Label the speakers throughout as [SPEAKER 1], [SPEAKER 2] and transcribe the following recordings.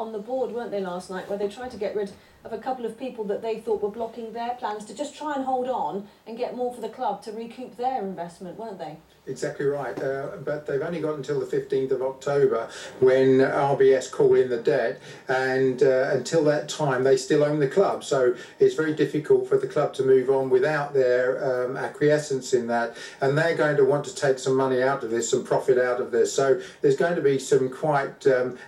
[SPEAKER 1] on the board, weren't they, last night, where they tried to get rid of a couple of people that they thought were blocking their plans to just try and hold on and get more for the club to recoup their investment, weren't they?
[SPEAKER 2] Exactly right, but they've only got until the 15th of October when RBS call in the debt, and until that time they still own the club, so it's very difficult for the club to move on without their acquiescence in that, and they're going to want to take some money out of this, some profit out of this, so there's going to be some quite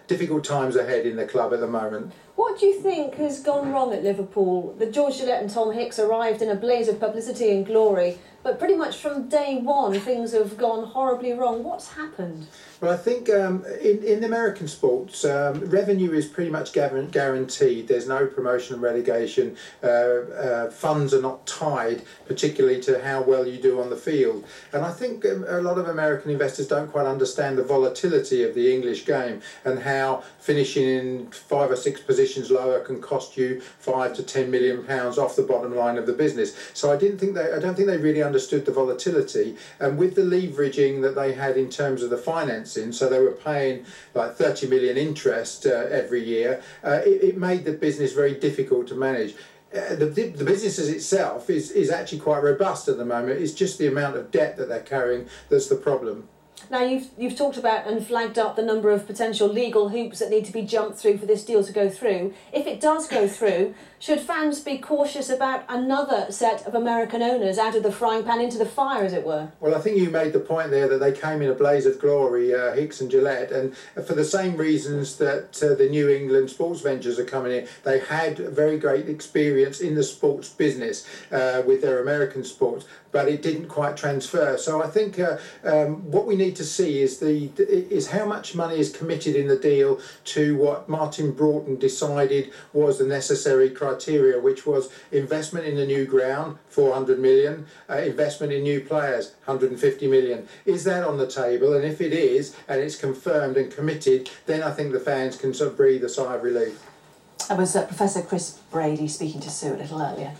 [SPEAKER 2] difficult times ahead in the club at the moment.
[SPEAKER 1] What do you think has gone wrong at Liverpool? The George Gillett and Tom Hicks arrived in a blaze of publicity and glory, but pretty much from day one things have gone horribly wrong. What's happened?
[SPEAKER 2] Well, I think in American sports, revenue is pretty much guaranteed. There's no promotion and relegation. Funds are not tied particularly to how well you do on the field. And I think a lot of American investors don't quite understand the volatility of the English game and how finishing in 5 or 6 positions lower can cost you £5 to £10 million off the bottom line of the business. So I don't think they really understood the volatility. And with the leveraging that they had in terms of the finance, so they were paying like 30 million interest every year. It made the business very difficult to manage. The business as itself is actually quite robust at the moment. It's just the amount of debt that they're carrying that's the problem.
[SPEAKER 1] Now, you've talked about and flagged up the number of potential legal hoops that need to be jumped through for this deal to go through. If it does go through, should fans be cautious about another set of American owners out of the frying pan into the fire, as it were?
[SPEAKER 2] Well, I think you made the point there that they came in a blaze of glory, Hicks and Gillett, and for the same reasons that the New England sports ventures are coming in. They had very great experience in the sports business with their American sports, but it didn't quite transfer. So I think what we need to see is how much money is committed in the deal to what Martin Broughton decided was the necessary criteria, which was investment in the new ground, 400 million, investment in new players, 150 million. Is that on the table? And if it is, and it's confirmed and committed, then I think the fans can sort of breathe a sigh of relief.
[SPEAKER 3] That was Professor Chris Brady speaking to Sue a little earlier.